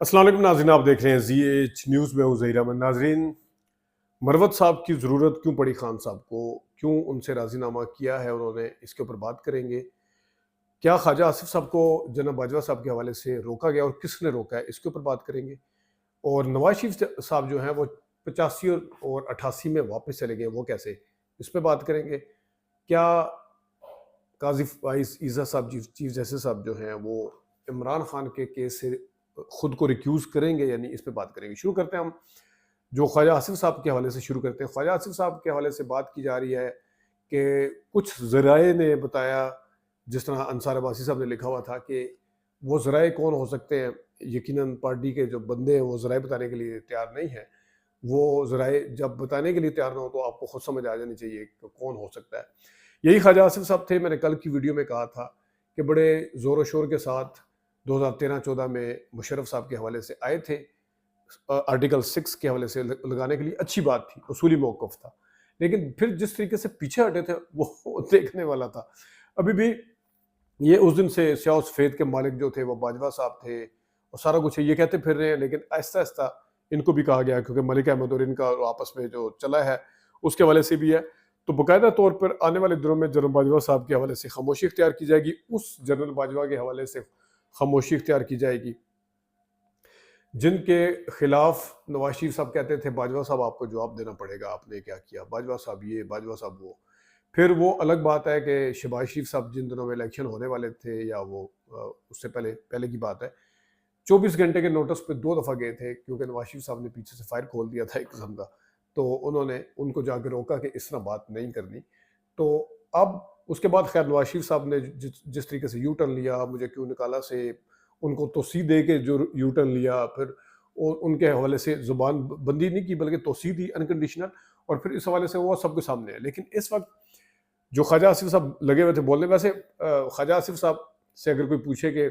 السلام علیکم ناظرین، آپ دیکھ رہے ہیں زی ایچ نیوز میں ہوں ظہیر احمد۔ ناظرین، مروت صاحب کی ضرورت کیوں پڑی خان صاحب کو، کیوں ان سے راضی نامہ کیا ہے انہوں نے، اس کے اوپر بات کریں گے۔ کیا خواجہ آصف صاحب کو جناب باجوہ صاحب کے حوالے سے روکا گیا اور کس نے روکا ہے، اس کے اوپر بات کریں گے۔ اور نواز شریف صاحب جو ہیں وہ 85 اور 88 میں واپس چلے گئے، وہ کیسے، اس پہ بات کریں گے۔ کیا قاضی فائز عیسیٰ صاحب چیف جسٹس صاحب جو ہیں وہ عمران خان کے کیس سے خود کو ریکیوز کریں گے، یعنی اس پہ بات کریں گے۔ شروع کرتے ہیں ہم جو خواجہ آصف صاحب کے حوالے سے شروع کرتے ہیں۔ خواجہ آصف صاحب کے حوالے سے بات کی جا رہی ہے کہ کچھ ذرائع نے بتایا، جس طرح انصار عباسی صاحب نے لکھا ہوا تھا کہ وہ ذرائع کون ہو سکتے ہیں، یقیناً پارٹی کے جو بندے ہیں وہ ذرائع بتانے کے لیے تیار نہیں ہیں۔ وہ ذرائع جب بتانے کے لیے تیار نہ ہو تو آپ کو خود سمجھ آ جانی چاہیے کہ کون ہو سکتا ہے۔ یہی خواجہ آصف صاحب تھے، میں نے کل کی ویڈیو میں کہا تھا کہ بڑے زور و شور کے ساتھ 2013-14 میں مشرف صاحب کے حوالے سے آئے تھے، آرٹیکل 6 کے حوالے سے لگانے کے لیے، اچھی بات تھی، اصولی موقف تھا، لیکن پھر جس طریقے سے پیچھے ہٹے تھے وہ دیکھنے والا تھا۔ ابھی بھی یہ اس دن سے سیاہ و سفید کے مالک جو تھے وہ باجوہ صاحب تھے اور سارا کچھ یہ کہتے پھر رہے ہیں، لیکن آہستہ آہستہ ان کو بھی کہا گیا، کیونکہ ملک احمد اور ان کا آپس میں جو چلا ہے اس کے حوالے سے بھی ہے، تو باقاعدہ طور پر آنے والے دنوں میں جنرل باجوہ صاحب کے حوالے سے خاموشی اختیار کی جائے گی، اس جنرل باجوہ کے حوالے سے خاموشی اختیار کی جائے گی جن کے خلاف نواز شریف صاحب کہتے تھے باجوہ صاحب آپ کو جواب دینا پڑے گا، آپ نے کیا کیا، باجوہ صاحب یہ، باجوہ صاحب وہ۔ پھر وہ الگ بات ہے کہ شہباز شریف صاحب جن دنوں میں الیکشن ہونے والے تھے، یا وہ اس سے پہلے کی بات ہے، 24 گھنٹے کے نوٹس پہ 2 دفعہ گئے تھے، کیونکہ نواز شریف صاحب نے پیچھے سے فائر کھول دیا تھا ایک قسم کا، تو انہوں نے ان کو جا کے روکا کہ اس طرح بات نہیں کرنی۔ تو اب اس کے بعد خیر نواز شریف صاحب نے جس طریقے سے یو ٹرن لیا، مجھے کیوں نکالا سے ان کو توسیع دے کے جو یو ٹرن لیا، پھر ان کے حوالے سے زبان بندی نہیں کی بلکہ توسیع دی انکنڈیشنل، اور پھر اس حوالے سے وہ سب کے سامنے ہے۔ لیکن اس وقت جو خواجہ آصف صاحب لگے ہوئے تھے بولنے، ویسے خواجہ آصف صاحب سے اگر کوئی پوچھے کہ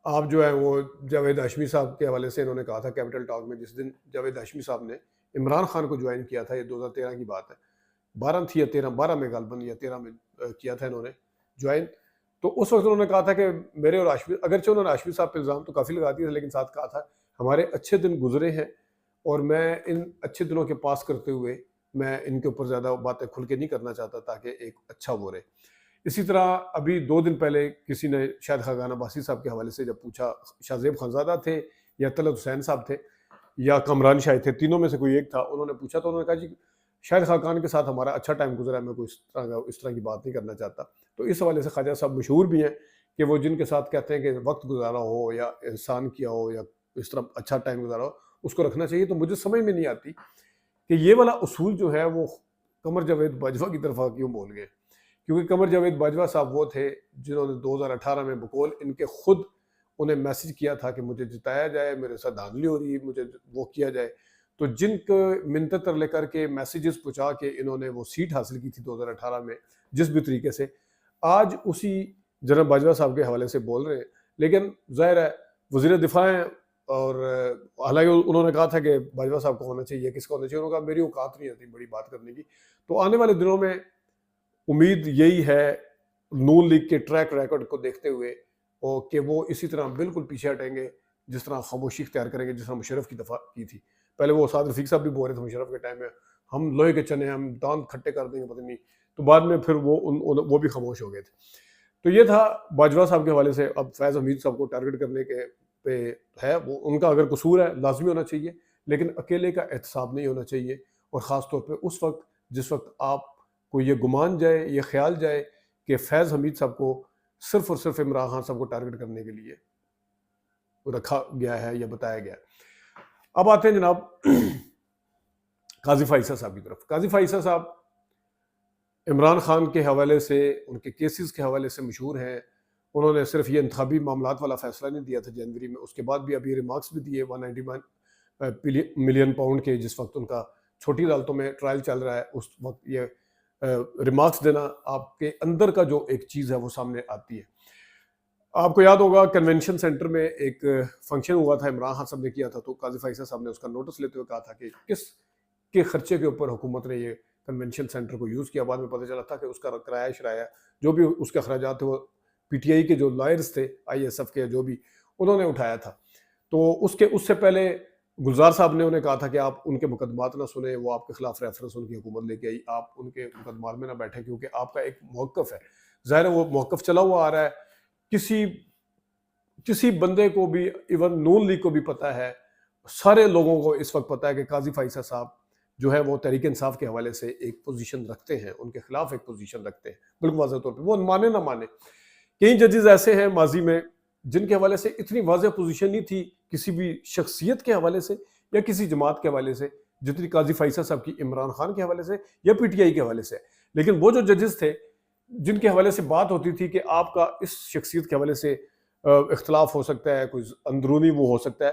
آپ جو ہے وہ جاوید ہاشمی صاحب کے حوالے سے انہوں نے کہا تھا کیپٹل ٹاک میں، جس دن جاوید ہاشمی صاحب نے عمران خان کو جوائن کیا تھا، یہ 2013 کی بات ہے، 12 تھی یا 13، 12 میں غالباً یا 13 میں کیا تھا انہوں نے جوائن، تو اس وقت انہوں نے کہا تھا کہ میرے اور ہاشمی، اگرچہ انہوں نے ہاشمی صاحب پہ الزام تو کافی لگا دیا تھا، لیکن ساتھ کہا تھا ہمارے اچھے دن گزرے ہیں اور میں ان اچھے دنوں کے پاس کرتے ہوئے میں ان کے اوپر زیادہ باتیں کھل کے نہیں کرنا چاہتا تاکہ ایک اچھا وہ رہے۔ اسی طرح ابھی 2 دن پہلے کسی نے شاید خاقان عباسی صاحب کے حوالے سے جب پوچھا، شاہ زیب خانزادہ تھے یا طلعت حسین صاحب تھے یا کامران شاہ تھے، تینوں میں سے کوئی ایک تھا، انہوں نے پوچھا تو انہوں نے کہا جی شاہد خاقان کے ساتھ ہمارا اچھا ٹائم گزرا ہے، میں کوئی اس طرح کی بات نہیں کرنا چاہتا۔ تو اس حوالے سے خواجہ صاحب مشہور بھی ہیں کہ وہ جن کے ساتھ کہتے ہیں کہ وقت گزارا ہو یا احسان کیا ہو یا اس طرح اچھا ٹائم گزارا ہو، اس کو رکھنا چاہیے۔ تو مجھے سمجھ میں نہیں آتی کہ یہ والا اصول جو ہے وہ قمر جاوید باجوہ کی طرف کیوں بول گئے، کیونکہ قمر جاوید باجوہ صاحب وہ تھے جنہوں نے 2018 میں بقول ان کے خود انہیں میسج کیا تھا کہ مجھے جتایا جائے، میرے ساتھ دھاندلی ہو رہی ہے، مجھے وہ کیا جائے، تو جن کو منتیں لے کر کے میسیجز پہنچا کے انہوں نے وہ سیٹ حاصل کی تھی 2018 میں جس بھی طریقے سے، آج اسی جنرل باجوہ صاحب کے حوالے سے بول رہے ہیں۔ لیکن ظاہر ہے وزیر دفاع ہیں، اور حالانکہ انہوں نے کہا تھا کہ باجوہ صاحب کو ہونا چاہیے، کس کو ہونا چاہیے، انہوں نے کہا میری اوقات نہیں آتی بڑی بات کرنے کی۔ تو آنے والے دنوں میں امید یہی ہے نون لیگ کے ٹریک ریکارڈ کو دیکھتے ہوئے کہ وہ اسی طرح بالکل پیچھے ہٹیں گے، جس طرح خاموشی اختیار کریں گے جس طرح مشرف کی دفعہ کی تھی۔ پہلے وہ اسعد رفیق صاحب بھی بول رہے تھے مشرف کے ٹائم میں ہم لوہے کے چنے، ہم دانت کھٹے کر دیں گے پتہ نہیں، تو بعد میں پھر وہ بھی خاموش ہو گئے تھے۔ تو یہ تھا باجوہ صاحب کے حوالے سے۔ اب فیض حمید صاحب کو ٹارگٹ کرنے کے پہ ہے، وہ ان کا اگر قصور ہے لازمی ہونا چاہیے، لیکن اکیلے کا احتساب نہیں ہونا چاہیے، اور خاص طور پہ اس وقت جس وقت آپ کو یہ گمان جائے، یہ خیال جائے کہ فیض حمید صاحب کو صرف اور صرف عمران خان صاحب کو ٹارگٹ کرنے کے لیے رکھا گیا ہے یا بتایا گیا۔ اب آتے ہیں جناب قاضی فائز صاحب کی طرف۔ قاضی فائز صاحب عمران خان کے حوالے سے، ان کے کیسز کے حوالے سے مشہور ہیں۔ انہوں نے صرف یہ انتخابی معاملات والا فیصلہ نہیں دیا تھا جنوری میں، اس کے بعد بھی ابھی ریمارکس بھی دیے 191 ملین پاؤنڈ کے، جس وقت ان کا چھوٹی عدالتوں میں ٹرائل چل رہا ہے، اس وقت یہ ریمارکس دینا آپ کے اندر کا جو ایک چیز ہے وہ سامنے آتی ہے۔ آپ کو یاد ہوگا کنونشن سینٹر میں ایک فنکشن ہوا تھا، عمران خان صاحب نے کیا تھا، تو قاضی فائز صاحب نے اس کا نوٹس لیتے ہوئے کہا تھا کہ کس کے خرچے کے اوپر حکومت نے یہ کنونشن سینٹر کو یوز کیا۔ بعد میں پتہ چلا تھا کہ اس کا کرایہ شرایہ جو بھی اس کے اخراجات تھے وہ پی ٹی آئی کے جو لائرز تھے، آئی ایس ایف کے جو بھی، انہوں نے اٹھایا تھا۔ تو اس سے پہلے گلزار صاحب نے انہیں کہا تھا کہ آپ ان کے مقدمات نہ سنیں، وہ آپ کے خلاف ریفرنس ان کی حکومت لے کے آئی، آپ ان کے مقدمات میں نہ بیٹھیں کیونکہ آپ کا ایک موقف ہے، ظاہر ہے وہ موقف چلا ہوا آ رہا ہے. کسی بندے کو بھی، ایون نون لیگ کو بھی پتا ہے، سارے لوگوں کو اس وقت پتا ہے کہ قاضی فائصہ صاحب جو ہے وہ تحریک انصاف کے حوالے سے ایک پوزیشن رکھتے ہیں، ان کے خلاف ایک پوزیشن رکھتے ہیں بالکل واضح طور پہ، وہ مانے نہ مانے. کئی ججز ایسے ہیں ماضی میں جن کے حوالے سے اتنی واضح پوزیشن نہیں تھی کسی بھی شخصیت کے حوالے سے یا کسی جماعت کے حوالے سے جتنی قاضی فائصہ صاحب کی عمران خان کے حوالے سے یا پی ٹی آئی کے حوالے سے. لیکن وہ جو ججز تھے جن کے حوالے سے بات ہوتی تھی کہ آپ کا اس شخصیت کے حوالے سے اختلاف ہو سکتا ہے، کوئی اندرونی وہ ہو سکتا ہے،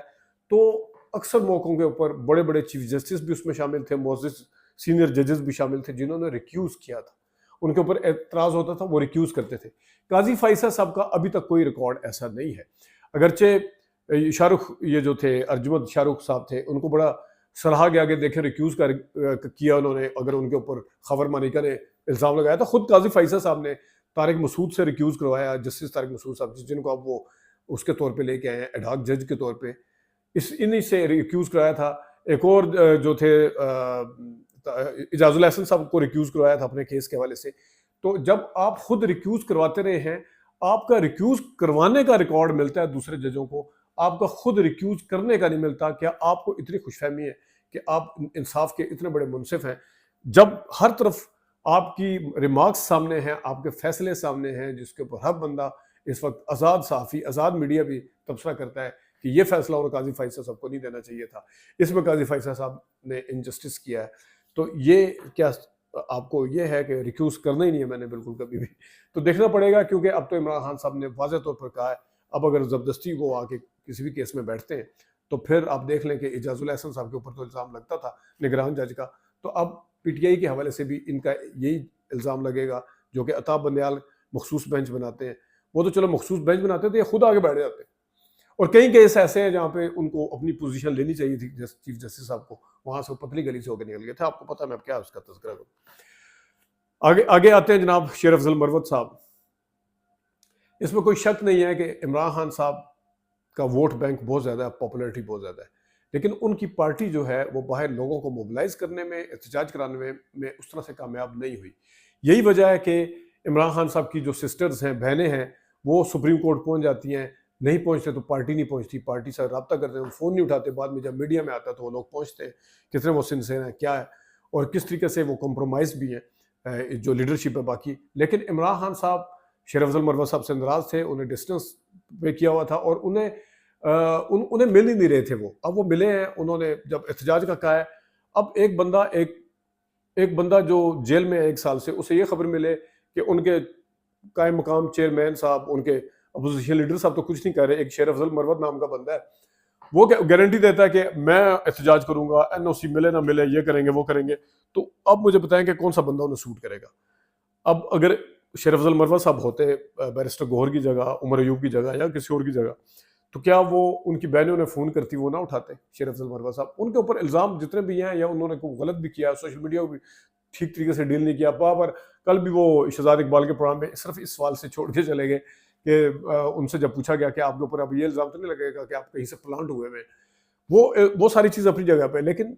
تو اکثر موقعوں کے اوپر بڑے بڑے چیف جسٹس بھی اس میں شامل تھے، معزز سینئر ججز بھی شامل تھے جنہوں نے ریکیوز کیا تھا، ان کے اوپر اعتراض ہوتا تھا، وہ ریکیوز کرتے تھے. قاضی فائصہ صاحب کا ابھی تک کوئی ریکارڈ ایسا نہیں ہے. اگرچہ شاہ رخ یہ جو تھے ارجمند شاہ رخ صاحب تھے، ان کو بڑا سراہا گیا کہ دیکھیں ریکیوز کیا انہوں نے، اگر ان کے اوپر خبر مانی کا نے الزام لگایا تو خود قاضی فائصہ صاحب نے طارق مسعود سے ریکیوز کروایا، جسٹس طارق مسعود صاحب جن کو اب وہ اس کے طور پہ لے کے آئے ہیں ایڈ جج کے طور پہ، انہی سے ریکیوز کرایا تھا. ایک اور جو تھے اعجاز الحسن صاحب کو ریکیوز کروایا تھا اپنے کیس کے حوالے سے. تو جب آپ خود ریکیوز کرواتے رہے ہیں، آپ کا ریکیوز کروانے کا ریکارڈ ملتا ہے دوسرے ججوں کو، آپ کا خود ریکیوز کرنے کا نہیں ملتا. کیا آپ کو اتنی خوش فہمی ہے کہ آپ انصاف کے اتنے بڑے منصف ہیں جب ہر طرف آپ کی ریمارکس سامنے ہیں، آپ کے فیصلے سامنے ہیں، جس کے اوپر ہر بندہ اس وقت آزاد صحافی، آزاد میڈیا بھی تبصرہ کرتا ہے کہ یہ فیصلہ اور قاضی فائصہ صاحب کو نہیں دینا چاہیے تھا، اس میں قاضی فائصہ صاحب نے انجسٹس کیا ہے. تو یہ کیا آپ کو یہ ہے کہ ریکیوز کرنا ہی نہیں ہے میں نے بالکل کبھی بھی. تو دیکھنا پڑے گا کیونکہ اب تو عمران خان صاحب نے واضح طور پر کہا ہے، اب اگر زبردستی وہ آ کے کسی بھی کیس میں بیٹھتے ہیں تو پھر آپ دیکھ لیں کہ اعجاز الحسن صاحب کے اوپر تو الزام لگتا تھا نگران جج کا، تو اب پی ٹی آئی کے حوالے سے بھی ان کا یہی الزام لگے گا جو کہ عطا بندیال مخصوص بینچ بناتے ہیں. وہ تو چلو مخصوص بینچ بناتے تھے، یہ خود آگے بیٹھ جاتے ہیں. اور کئی کیس ایسے ہیں جہاں پہ ان کو اپنی پوزیشن لینی چاہیے تھی چیف جسٹس صاحب کو، وہاں سے پتلی گلی سے ہو کے نکل گئے تھے. آپ کو پتا میں اب کیا اس کا تذکرہ کروں. آگے آتے ہیں جناب شیر افضل مروت صاحب. اس میں کوئی شک نہیں ہے کہ عمران خان صاحب کا ووٹ بینک بہت زیادہ ہے، پاپولیرٹی بہت زیادہ ہے، لیکن ان کی پارٹی جو ہے وہ باہر لوگوں کو موبلائز کرنے میں، احتجاج کرانے میں اس طرح سے کامیاب نہیں ہوئی. یہی وجہ ہے کہ عمران خان صاحب کی جو سسٹرز ہیں، بہنیں ہیں، وہ سپریم کورٹ پہنچ جاتی ہیں، نہیں پہنچتے تو پارٹی نہیں پہنچتی، پارٹی سے رابطہ کرتے ہیں، فون نہیں اٹھاتے، بعد میں جب میڈیا میں آتا ہے تو وہ لوگ پہنچتے ہیں کتنے وہ سنسیر ہیں کیا ہے اور کس طریقے سے وہ کمپرومائز بھی ہیں جو لیڈرشپ ہے باقی. لیکن عمران خان صاحب شیر افضل مروت صاحب سے ناراض تھے، انہیں ڈسٹنس پہ کیا ہوا تھا اور انہیں مل ہی نہیں رہے تھے. وہ اب وہ ملے ہیں، انہوں نے جب احتجاج کا کہا ہے. اب ایک بندہ جو جیل میں ہے 1 سال سے، اسے یہ خبر ملے کہ ان کے قائم مقام چیئرمین صاحب، ان کے اپوزیشن لیڈر صاحب تو کچھ نہیں کہہ رہے، ایک شیر افضل مروت نام کا بندہ ہے وہ گارنٹی دیتا ہے کہ میں احتجاج کروں گا، این او سی ملے نہ ملے، یہ کریں گے وہ کریں گے. تو اب مجھے بتائیں کہ کون سا بندہ انہیں سوٹ کرے گا. اب اگر شیر افضل مروت صاحب ہوتے بیرسٹر گوہر کی جگہ، عمر ایوب کی جگہ یا کسی اور کی جگہ، تو کیا وہ ان کی بہنیں انہیں فون کرتی، وہ نہ اٹھاتے؟ شیر افضل مروت صاحب ان کے اوپر الزام جتنے بھی ہیں، یا انہوں نے کوئی غلط بھی کیا، سوشل میڈیا کو بھی ٹھیک طریقے سے ڈیل نہیں کیا. پر کل بھی وہ شہزاد اقبال کے پروگرام میں صرف اس سوال سے چھوڑ کے چلے گئے کہ ان سے جب پوچھا گیا کہ آپ کے اوپر اب یہ الزام تو نہیں لگے گا کہ آپ کہیں سے پلانٹ ہوئے ہوئے، وہ ساری چیز اپنی جگہ پہ، لیکن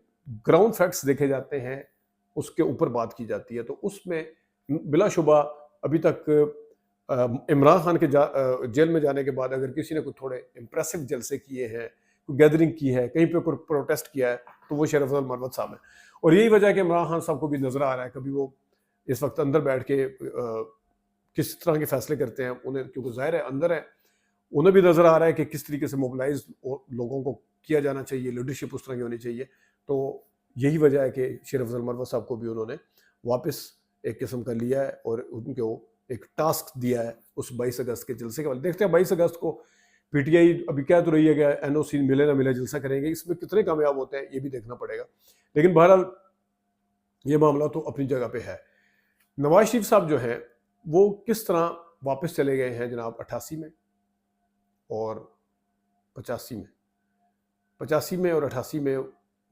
گراؤنڈ فیکٹس دیکھے جاتے ہیں، اس کے اوپر بات کی جاتی ہے. تو اس میں بلا شبہ ابھی تک عمران خان کے جیل میں جانے کے بعد اگر کسی نے کوئی تھوڑے امپریسو جلسے کیے ہیں، کوئی گیدرنگ کی ہے، کہیں پہ کوئی پروٹیسٹ کیا ہے، تو وہ شیر افضل مروت صاحب ہیں. اور یہی وجہ ہے کہ عمران خان صاحب کو بھی نظر آ رہا ہے، کبھی وہ اس وقت اندر بیٹھ کے کس طرح کے فیصلے کرتے ہیں، انہیں کیونکہ ظاہر ہے اندر ہے، انہیں بھی نظر آ رہا ہے کہ کس طریقے سے موبلائز لوگوں کو کیا جانا چاہیے، لیڈرشپ اس طرح کی ہونی چاہیے. تو یہی وجہ ہے کہ شیر افضل مروت صاحب کو بھی انہوں نے واپس ایک قسم کا لیا ہے اور ان کو ایک ٹاسک دیا ہے اس 22 اگست کے جلسے کے بعد. دیکھتے ہیں 22 اگست کو پی ٹی آئی ابھی کہہ تو رہی ہے کہ این او سی ملے نہ ملے جلسہ کریں گے، اس میں کتنے کامیاب ہوتے ہیں یہ بھی دیکھنا پڑے گا. لیکن بہرحال یہ معاملہ تو اپنی جگہ پہ ہے. نواز شریف صاحب جو ہیں وہ کس طرح واپس چلے گئے ہیں جناب 88 میں اور 85 میں. 85 میں اور 88 میں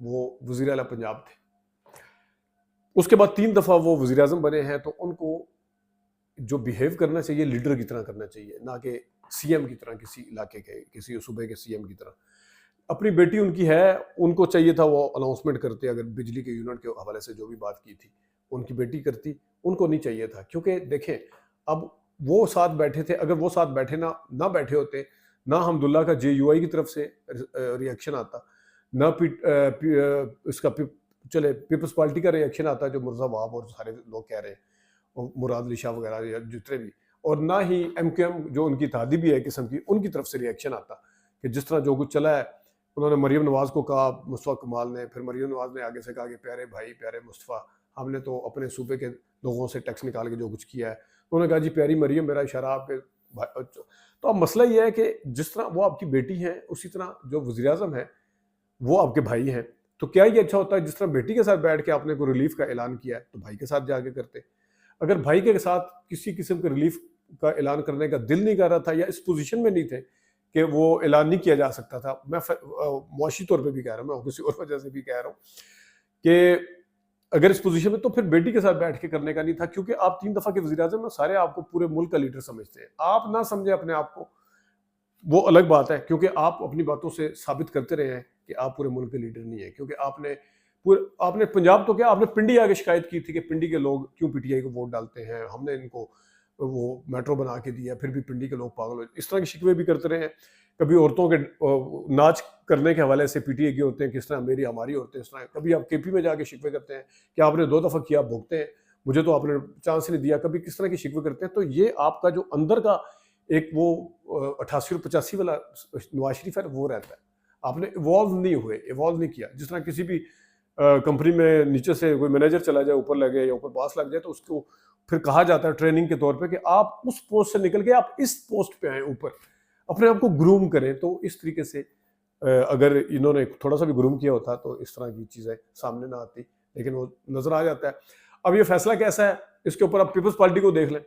وہ وزیر اعلیٰ پنجاب تھے. اس کے بعد 3 دفعہ وہ وزیر اعظم بنے ہیں. تو ان کو جو بیہیو کرنا چاہیے لیڈر کی طرح کرنا چاہیے، نہ کہ سی ایم کی طرح، کسی علاقے کے کسی صوبے کے سی ایم کی طرح. اپنی بیٹی ان کی ہے, ان کو چاہیے تھا وہ اناؤنسمنٹ کرتے, اگر بجلی کے یونٹ کے حوالے سے جو بھی بات کی تھی ان کی بیٹی کرتی, ان کو نہیں چاہیے تھا. کیونکہ دیکھیں اب وہ ساتھ بیٹھے تھے, اگر وہ ساتھ بیٹھے نہ بیٹھے ہوتے, نہ حمداللہ کا JUI کی طرف سے ریئیکشن آتا, نہ اس کا چلے پیپلز پارٹی کا ریئیکشن آتا جو مرزا وہاب اور سارے لوگ کہہ رہے ہیں, اور مراد علی شاہ وغیرہ یا جتنے بھی, اور نہ ہی MQM جو ان کی اتحادی بھی ہے قسم کی, ان کی طرف سے ریئیکشن آتا کہ جس طرح جو کچھ چلا ہے. انہوں نے مریم نواز کو کہا, مصطفیٰ کمال نے, پھر مریم نواز نے آگے سے کہا کہ پیارے بھائی پیارے مصطفیٰ, ہم نے تو اپنے صوبے کے لوگوں سے ٹیکس نکال کے جو کچھ کیا ہے. انہوں نے کہا جی پیاری مریم میرا اشارہ آپ کے. تو اب مسئلہ یہ ہے کہ جس طرح وہ آپ کی بیٹی ہیں اسی طرح جو وزیر اعظم ہے وہ آپ کے بھائی ہیں. تو کیا یہ اچھا ہوتا ہے جس طرح بیٹی کے ساتھ بیٹھ کے آپ نے کوئی ریلیف کا اعلان کیا ہے تو بھائی کے ساتھ جا کے کرتے. اگر بھائی کے ساتھ کسی قسم کے ریلیف کا اعلان کرنے کا دل نہیں کر رہا تھا یا اس پوزیشن میں نہیں تھے کہ وہ اعلان نہیں کیا جا سکتا تھا, میں معاشی طور پہ بھی کہہ رہا ہوں, میں کسی اور وجہ سے بھی کہہ رہا ہوں کہ اگر اس پوزیشن میں تو پھر بیٹی کے ساتھ بیٹھ کے کرنے کا نہیں تھا. کیونکہ آپ 3 دفعہ کے وزیر اعظم ہیں, سارے آپ کو پورے ملک کا لیڈر سمجھتے ہیں. آپ نہ سمجھیں اپنے آپ کو وہ الگ بات ہے, کیونکہ آپ اپنی باتوں سے ثابت کرتے رہے ہیں کہ آپ پورے ملک کے لیڈر نہیں ہیں. کیونکہ آپ نے پنجاب تو کیا, آپ نے پنڈی آ کے شکایت کی تھی کہ پنڈی کے لوگ کیوں PTI کو ووٹ ڈالتے ہیں, ہم نے ان کو وہ میٹرو بنا کے دیا, پھر بھی پنڈی کے لوگ پاگل ہو. اس طرح کے شکوے بھی کرتے رہے ہیں. کبھی عورتوں کے ناچ کرنے کے حوالے سے PTI کے ہوتے ہیں, کس طرح میری ہماری عورتیں اس طرح. کبھی آپ KP میں جا کے شکوے کرتے ہیں کہ آپ نے 2 دفعہ کیا, بھگتے ہیں, مجھے تو آپ نے چانس نہیں دیا. کبھی کس طرح کے شکوے کرتے ہیں. تو یہ آپ کا جو اندر کا ایک وہ 88 اور 85 والا نواز شریف ہے وہ رہتا ہے. آپ نے ایوالو نہیں کیا. جس طرح کسی بھی کمپنی میں نیچے سے کوئی مینیجر چلا جائے, اوپر لگے یا اوپر باس لگ جائے, تو اس کو پھر کہا جاتا ہے ٹریننگ کے طور پہ کہ آپ اس پوسٹ سے نکل کے آپ اس پوسٹ پہ آئیں, اوپر اپنے آپ کو گروم کریں. تو اس طریقے سے اگر انہوں نے تھوڑا سا بھی گروم کیا ہوتا تو اس طرح کی چیزیں سامنے نہ آتی, لیکن وہ نظر آ جاتا ہے. اب یہ فیصلہ کیسا ہے اس کے اوپر آپ پیپلز پارٹی کو دیکھ لیں.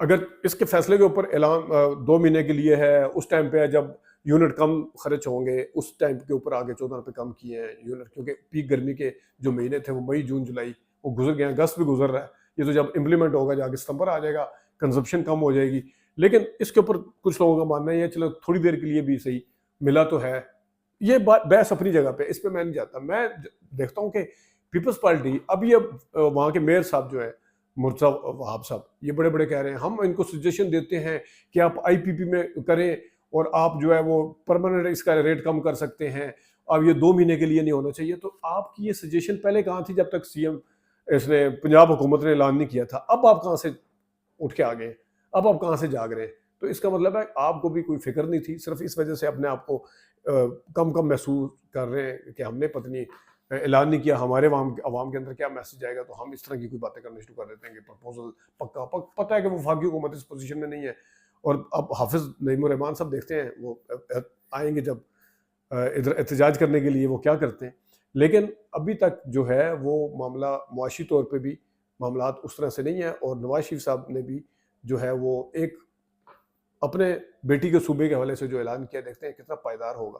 اگر اس کے فیصلے کے اوپر اعلان 2 مہینے کے لیے ہے, اس ٹائم پہ ہے جب یونٹ کم خرچ ہوں گے, اس ٹائم کے اوپر آگے 14 روپے کم کیے ہیں یونٹ, کیونکہ پیک گرمی کے جو مہینے تھے وہ مئی جون جولائی وہ گزر گئے ہیں, اگست بھی گزر رہا ہے. یہ تو جب امپلیمنٹ ہوگا جا کے ستمبر آ جائے گا, کنزمپشن کم ہو جائے گی. لیکن اس کے اوپر کچھ لوگوں کا ماننا ہے چلو تھوڑی دیر کے لیے بھی صحیح ملا تو ہے. یہ بحث اپنی جگہ پہ, اس پہ میں نہیں جاتا. میں دیکھتا ہوں کہ پیپلز پارٹی اب یہ وہاں کے میئر صاحب جو ہے مرزا وہاب صاحب, یہ بڑے بڑے کہہ رہے ہیں, ہم ان کو سجیشن دیتے ہیں کہ آپ IPP میں کریں اور آپ جو ہے وہ پرماننٹ اس کا ریٹ کم کر سکتے ہیں, اب یہ 2 مہینے کے لیے نہیں ہونا چاہیے. تو آپ کی یہ سجیشن پہلے کہاں تھی جب تک CM اس نے پنجاب حکومت نے اعلان نہیں کیا تھا؟ اب آپ کہاں سے اٹھ کے آ گئے, اب آپ کہاں سے جاگ رہے ہیں؟ تو اس کا مطلب ہے آپ کو بھی کوئی فکر نہیں تھی, صرف اس وجہ سے اپنے آپ کو کم محسوس کر رہے ہیں کہ ہم نے پتنی اعلان نہیں کیا, ہمارے عوام کے اندر کیا میسج آئے گا, تو ہم اس طرح کی کوئی باتیں کرنا شروع کر دیتے ہیں کہ پرپوزل پکا پتہ ہے کہ وفاقی حکومت اس پوزیشن میں نہیں ہے. اور اب حافظ نعیم الرحمان صاحب دیکھتے ہیں وہ آئیں گے جب ادھر احتجاج کرنے کے لیے وہ کیا کرتے ہیں. لیکن ابھی تک جو ہے وہ معاملہ معاشی طور پہ بھی معاملات اس طرح سے نہیں ہے, اور نواز شریف صاحب نے بھی جو ہے وہ ایک اپنے بیٹی کے صوبے کے حوالے سے جو اعلان کیا, دیکھتے ہیں کتنا پائیدار ہوگا.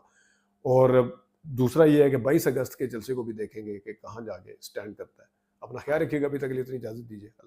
اور دوسرا یہ ہے کہ 22 اگست کے جلسے کو بھی دیکھیں گے کہ کہاں جا کے سٹینڈ کرتا ہے. اپنا خیال رکھیے گا, ابھی تک کے لیے اتنی اجازت دیجیے.